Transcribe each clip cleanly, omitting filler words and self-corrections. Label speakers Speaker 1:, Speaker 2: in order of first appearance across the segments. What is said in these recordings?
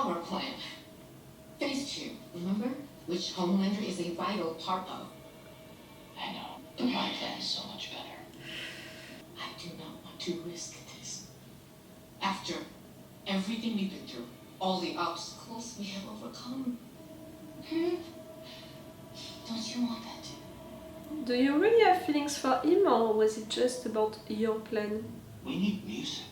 Speaker 1: our plan. Phase 2, remember? Which Homelander is a vital part of.
Speaker 2: I know, but my plan is so much better.
Speaker 1: I do not want to risk this. After everything we've been through, all the obstacles we have overcome. Don't you want that too?
Speaker 3: Do you really have feelings for him, or was it just about your plan?
Speaker 2: We need music.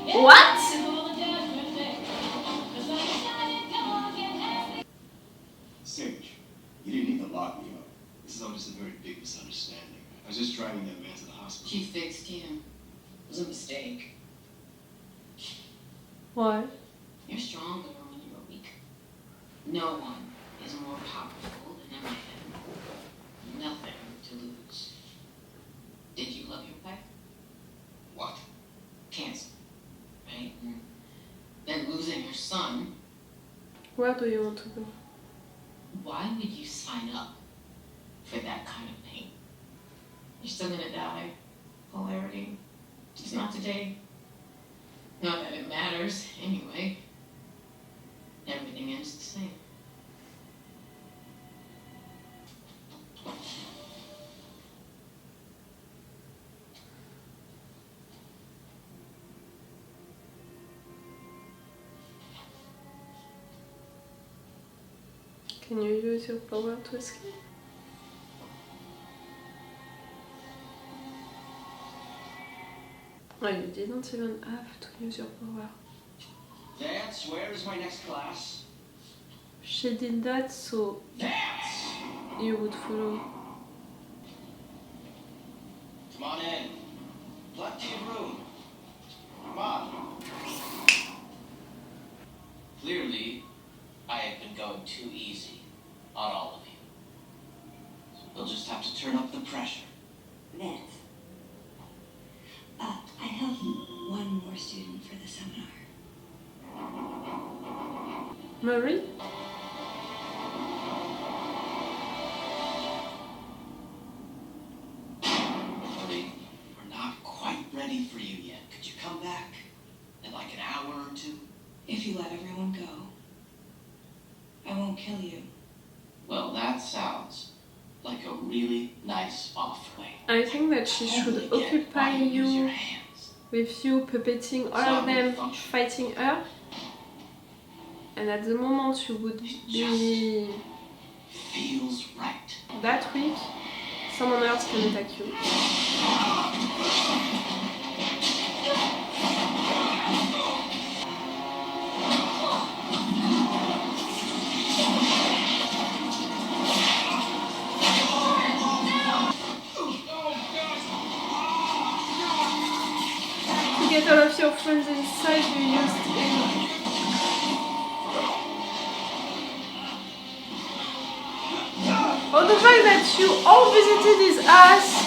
Speaker 3: What?
Speaker 4: Sage, you didn't need to lock me up. This is all just a very big misunderstanding. I was just driving that man to the hospital.
Speaker 1: She fixed him. It was a mistake.
Speaker 3: Why?
Speaker 1: You're stronger when you're weak. No one is more powerful than a man. Nothing to lose. Did you love your wife?
Speaker 4: What?
Speaker 1: Cancer, right? And then losing your son.
Speaker 3: Where do you want to go?
Speaker 1: Why would you sign up for that kind of pain? You're still gonna die. Polarity. Just not today. Not that it matters, anyway. Everything ends the same.
Speaker 3: Can you use your power to escape? Oh, you didn't even have to use your power.
Speaker 2: Vance, where is my next class?
Speaker 3: She did that so
Speaker 2: Vance!
Speaker 3: you would follow.
Speaker 2: Come on in. Plenty of room. Come on. Clearly, I have been going too easy on all of you. So we'll just have to turn up the pressure.
Speaker 5: Vance. I have one more student for the seminar.
Speaker 3: Marie?
Speaker 2: Marie, we're not quite ready for you yet. Could you come back in like an hour or two?
Speaker 5: If you let everyone go, I won't kill you.
Speaker 2: Well, that sounds like a really nice off way.
Speaker 3: I think that she should occupy you with you puppeting all of them fighting her, and at the moment you would be
Speaker 2: feels right.
Speaker 3: that weak, someone else can attack you. To get all of your friends inside, you used him. Oh, the fact that you all visited his ass.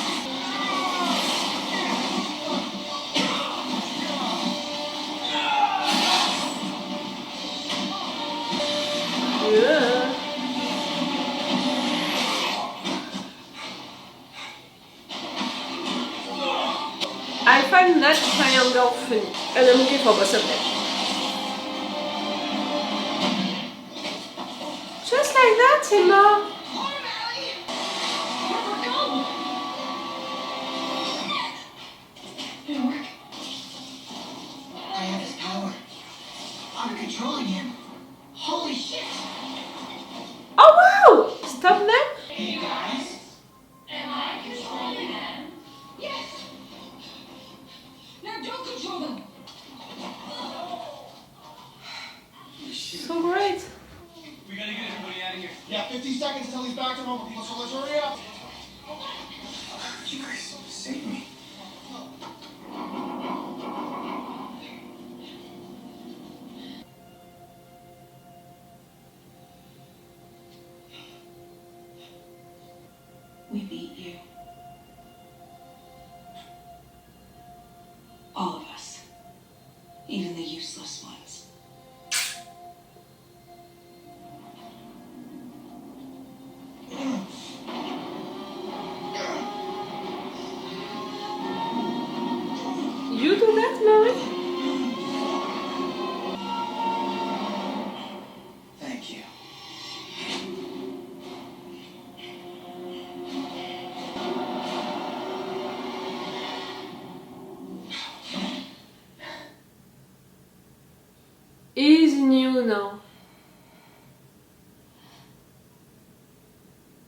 Speaker 3: Yeah. I find that triangle funny, and I'm looking for both of them. Just like that, Emma.
Speaker 1: Didn't work. I have his power. I'm controlling him. Holy shit!
Speaker 3: Oh wow! Stop them?
Speaker 1: Hey guys, am I controlling them? Yes! Now don't control them!
Speaker 3: So great.
Speaker 4: We gotta get everybody out of here. Yeah, 50 seconds until he's back to normal, people, so let's hurry up. You guys save me.
Speaker 5: We beat you. All of us. Even the useless ones.
Speaker 3: He's new now.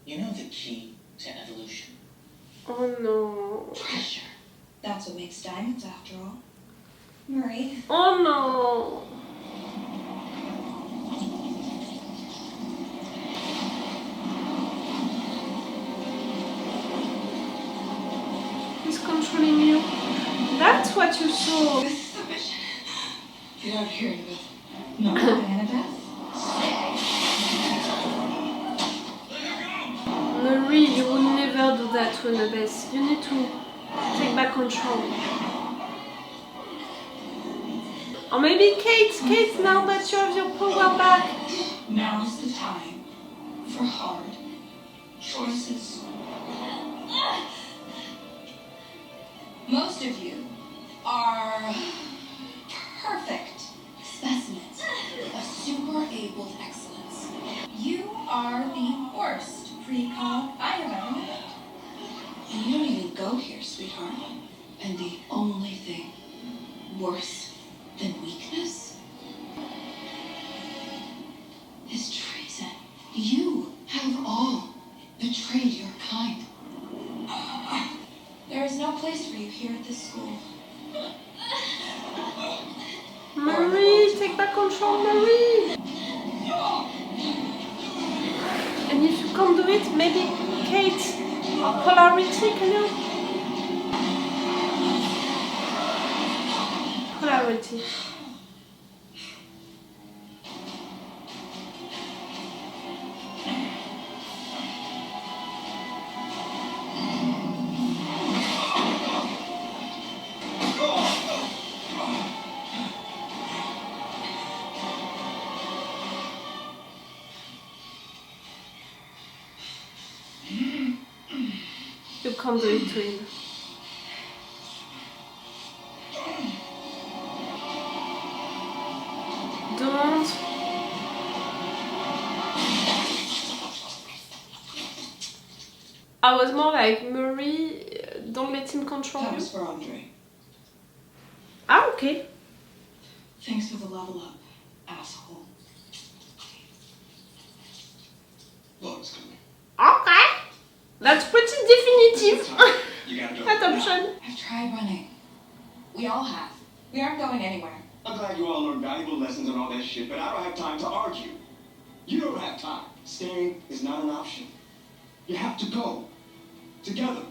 Speaker 2: You know the key to evolution?
Speaker 3: Oh no.
Speaker 2: Pressure.
Speaker 5: That's what makes diamonds after all. Marie.
Speaker 3: Oh no. He's controlling you. That's what you saw.
Speaker 5: This is the mission. Get out of here, Annabeth.
Speaker 2: No.
Speaker 5: Annabeth?
Speaker 3: Marie, you would never do that to Annabeth. You need to take back control. Or maybe Cate, now that you have your power back.
Speaker 5: Now's the time for hard choices. Most of you are perfect specimens of super-abled excellence. You are the worst precog I have ever met. And you don't even go here, sweetheart. And the only thing worse than weakness is treason. You have all betrayed your kind. There is no place for you here at this school.
Speaker 3: Marie, take back control, Marie! And if you can't do it, maybe Cate or polarity, can you? Polarity. You can't do it to him. Don't. I was more like, Marie, don't let him control
Speaker 5: That
Speaker 3: you.
Speaker 5: was for Andre.
Speaker 3: Ah, okay.
Speaker 5: Thanks for the level up, asshole.
Speaker 4: Laura's coming.
Speaker 3: Okay. That's pretty definitive.
Speaker 4: You gotta go.
Speaker 3: That option.
Speaker 5: I've tried running. We all have. We aren't going anywhere.
Speaker 4: I'm glad you all learned valuable lessons and all that shit, but I don't have time to argue. You don't have time. Staying is not an option. You have to go. Together.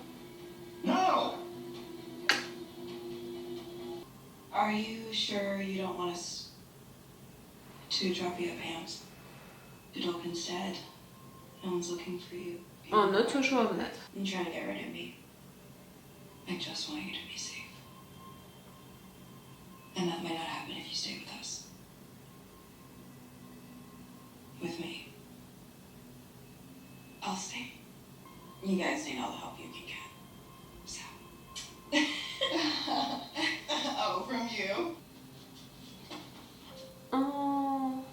Speaker 4: Now!
Speaker 5: Are you sure you don't want us to drop you at Pam's? Godolkin's dead. No one's looking for you.
Speaker 3: Oh, not too sure of that.
Speaker 5: You're trying to get rid of me. I just want you to be safe. And that might not happen if you stay with us. With me. I'll stay. You guys need all the help you can get. So. Oh, from you?
Speaker 3: Oh,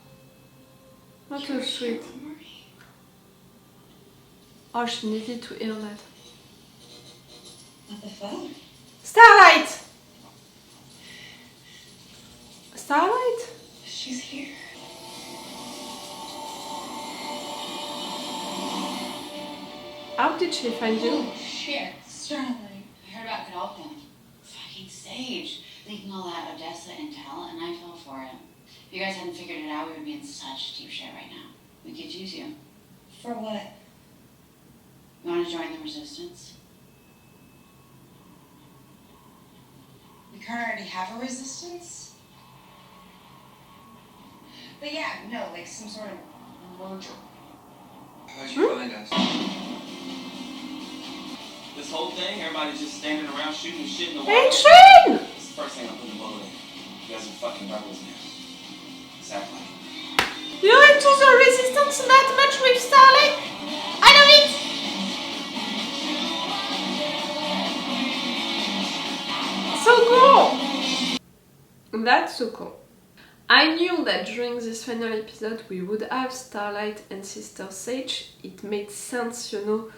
Speaker 3: not so sweet.
Speaker 5: Marie.
Speaker 3: Oh, she needed to hear that.
Speaker 5: What the fuck?
Speaker 3: Starlight! Starlight?
Speaker 5: She's here.
Speaker 3: How did she find you?
Speaker 5: Oh, shit. Starlight.
Speaker 1: I heard about Godolkin. Fucking Sage. Leaking all that Odessa intel, and I fell for it. If you guys hadn't figured it out, we would be in such deep shit right now. We could use you.
Speaker 5: For what?
Speaker 1: You want to join the resistance?
Speaker 5: We can't already have a resistance? But yeah, no, like some sort of merger.
Speaker 6: How'd you find us? This whole thing, everybody's just standing around shooting shit in the water.
Speaker 3: Hey, Trin!
Speaker 6: It's the first thing I'm putting the bullet in. You guys are fucking rebels now. Exactly.
Speaker 3: You're into the resistance that much with Starlight? I love it! So cool! That's so cool. I knew that during this final episode we would have Starlight and Sister Sage. It made sense, you know,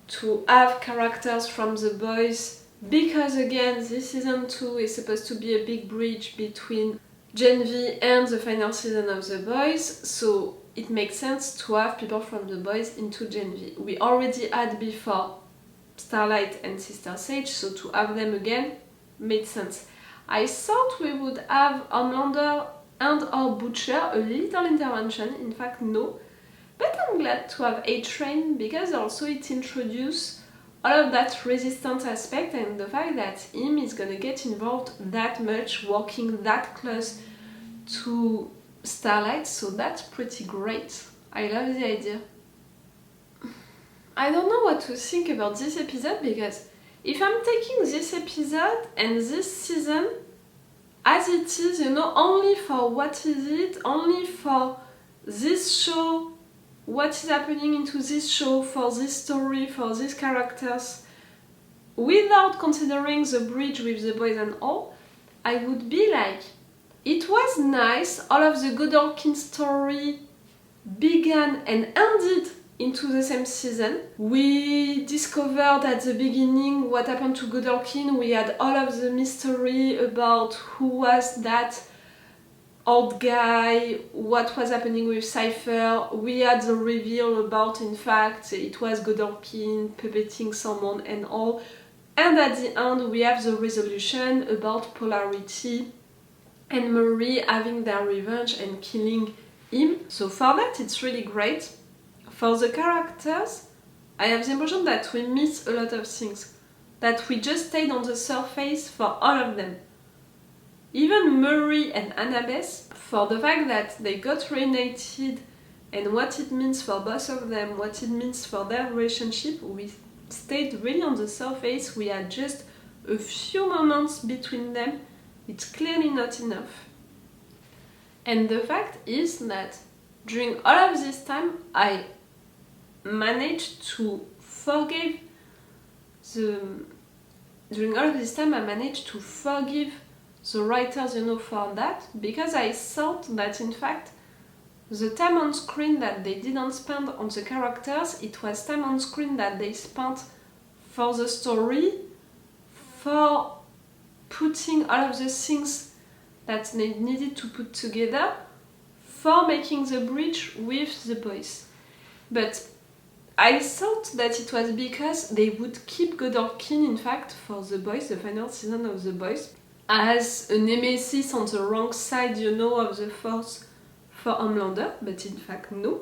Speaker 3: to have characters from the boys, because again, this season 2 is supposed to be a big bridge between Gen V and the final season of The Boys, so it makes sense to have people from The Boys into Gen V. We already had before Starlight and Sister Sage, so to have them again made sense. I thought we would have Homelander and or Butcher, a little intervention, in fact no. But I'm glad to have A-Train because also it introduces all of that resistance aspect and the fact that him is gonna get involved that much, working that close to Starlight, so that's pretty great. I love the idea. I don't know what to think about this episode because if I'm taking this episode and this season as it is, you know, only for what is it, only for this show, what is happening into this show, for this story, for these characters, without considering the bridge with The Boys and all, I would be like, it was nice, all of the Godolkin story began and ended into the same season. We discovered at the beginning what happened to Godolkin. We had all of the mystery about who was that old guy, what was happening with Cypher. We had the reveal about, in fact, it was Godolkin puppeting someone and all. And at the end we have the resolution about Polarity and Marie having their revenge and killing him. So for that it's really great. For the characters, I have the impression that we miss a lot of things. That we just stayed on the surface for all of them. Even Murray and Annabeth, for the fact that they got reunited and what it means for both of them, what it means for their relationship, we stayed really on the surface. We had just a few moments between them. It's clearly not enough. And the fact is that during all of this time, I managed to forgive during all of this time I managed to forgive the writers, you know, for that, because I thought that in fact the time on screen that they didn't spend on the characters, it was time on screen that they spent for the story, for putting all of the things that they needed to put together, for making the bridge with The Boys. But I thought that it was because they would keep Godolkin, in fact, for The Boys, the final season of The Boys, as a nemesis on the wrong side, you know, of the force for Homelander, but in fact no.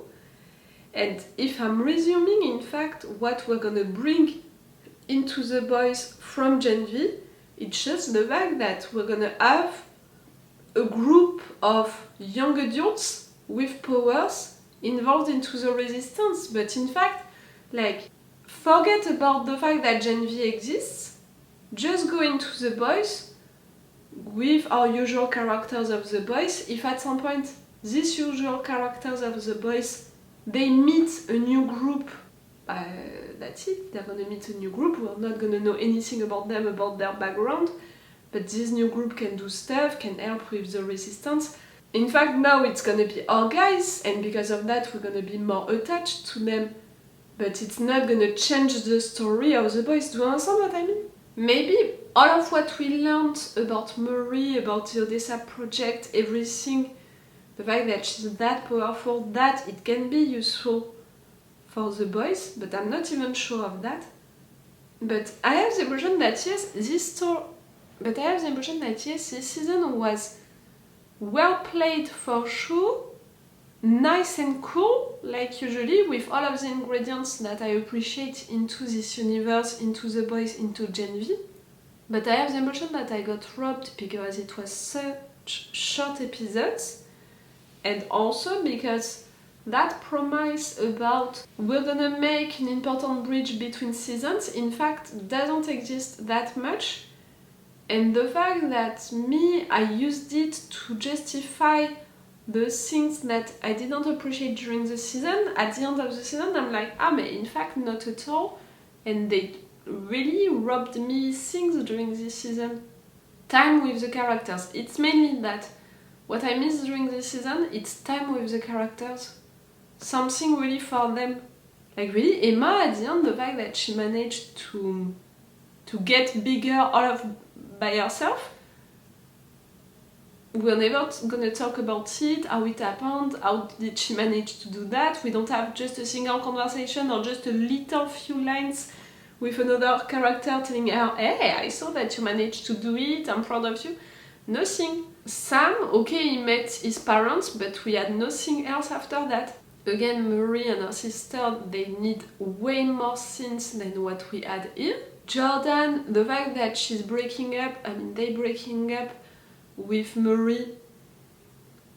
Speaker 3: And if I'm resuming, in fact, what we're gonna bring into The Boys from Gen V, it's just the fact that we're gonna have a group of young adults with powers involved into the resistance, but in fact, like, forget about the fact that Gen V exists, just go into The Boys with our usual characters of The Boys. If at some point these usual characters of The Boys, they meet a new group, that's it, they're gonna meet a new group, we're not gonna know anything about them, about their background, but this new group can do stuff, can help with the resistance. In fact, now it's gonna be our guys, and because of that we're gonna be more attached to them, but it's not gonna change the story of The Boys. Do you understand what I mean? Maybe all of what we learned about Murray, about the Odessa project, everything, the fact that she's that powerful, that it can be useful for The Boys, but I'm not even sure of that. But I have the impression that yes, this season was well played for sure, nice and cool, like usually, with all of the ingredients that I appreciate into this universe, into The Boys, into Gen V. But I have the impression that I got robbed because it was such short episodes, and also because that promise about we're gonna make an important bridge between seasons, in fact, doesn't exist that much. And the fact that I used it to justify the things that I didn't appreciate during the season, at the end of the season I'm like, but in fact not at all, and they really robbed me things during this season. Time with the characters, it's mainly that. What I miss during this season, it's time with the characters. Something really for them. Like really, Emma at the end, the fact that she managed to get bigger all by herself, we're never gonna talk about it, how it happened, how did she manage to do that. We don't have just a single conversation or just a little few lines with another character telling her, hey, I saw that you managed to do it, I'm proud of you. Nothing. Sam, okay, he met his parents, but we had nothing else after that. Again, Marie and her sister, they need way more scenes than what we had here. Jordan, the fact that she's breaking up, they breaking up with Marie.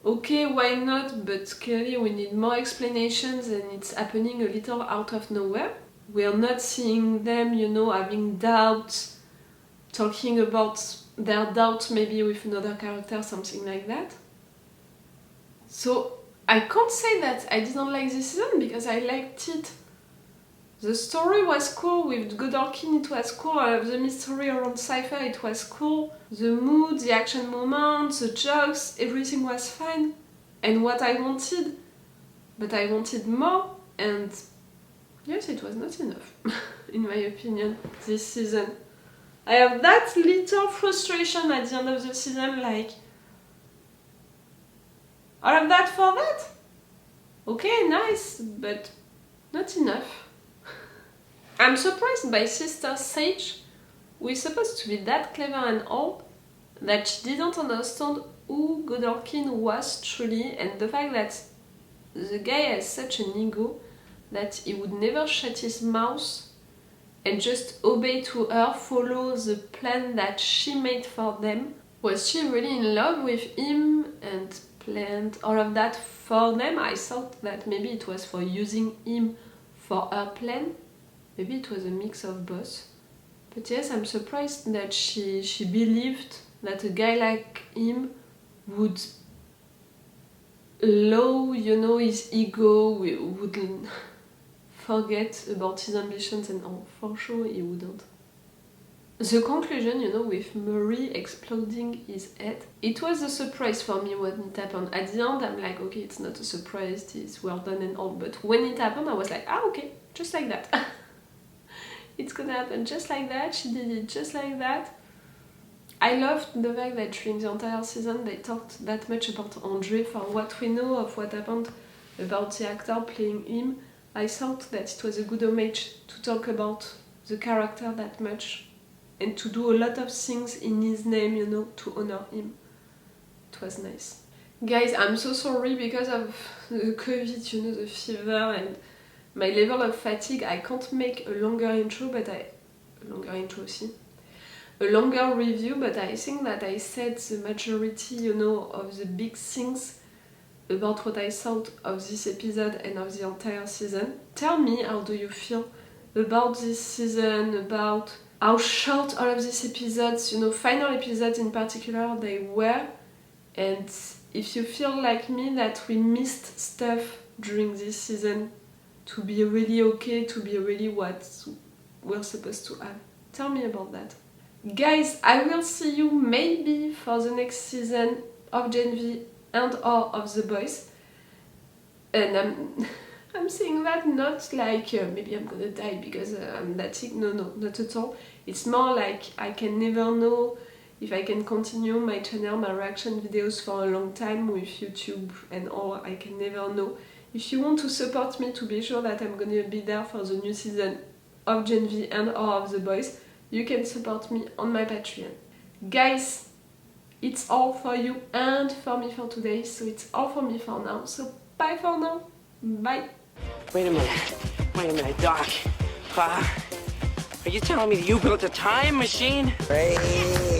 Speaker 3: Okay, why not? But clearly we need more explanations and it's happening a little out of nowhere. We are not seeing them, having doubts, talking about their doubts maybe with another character, something like that. So I can't say that I didn't like this season because I liked it. The story was cool with Godolkin, it was cool. The mystery around Cypher, it was cool. The mood, the action moments, the jokes, everything was fine. And what I wanted, but I wanted more, and yes, it was not enough, in my opinion, this season. I have that little frustration at the end of the season, like, all of that for that? Okay, nice, but not enough. I'm surprised by Sister Sage, who is supposed to be that clever and all, that she didn't understand who Godolkin was truly, and the fact that the guy has such an ego that he would never shut his mouth and just obey to her, follow the plan that she made for them. Was she really in love with him and planned all of that for them? I thought that maybe it was for using him for her plan. Maybe it was a mix of both. But yes, I'm surprised that she believed that a guy like him would low, his ego, would forget about his ambitions, and for sure he wouldn't. The conclusion, with Marie exploding his head, it was a surprise for me when it happened. At the end, I'm like, okay, it's not a surprise, it's well done and all, but when it happened, I was like, okay, just like that. It's gonna happen just like that, she did it just like that. I loved the fact that during the entire season they talked that much about Andre. For what we know of what happened about the actor playing him, I thought that it was a good homage to talk about the character that much and to do a lot of things in his name, to honor him. It was nice. Guys, I'm so sorry because of the COVID, the fever and my level of fatigue. I can't make a longer intro, a longer review, but I think that I said the majority, of the big things about what I thought of this episode and of the entire season. Tell me, how do you feel about this season, about how short all of these episodes, final episodes in particular, they were, and if you feel like me that we missed stuff during this season to be really okay, to be really what we're supposed to have. Tell me about that. Guys, I will see you maybe for the next season of Gen V and or of The Boys. And I'm saying that not like maybe I'm gonna die because I'm that sick. No, not at all. It's more like I can never know if I can continue my channel, my reaction videos for a long time with YouTube and all. I can never know. If you want to support me to be sure that I'm gonna be there for the new season of Gen V and or of The Boys, you can support me on my Patreon. Guys, it's all for you and for me for today, so it's all for me for now. So bye for now. Bye.
Speaker 7: Wait a minute, Doc. Are you telling me that you built a time machine?
Speaker 8: Hey.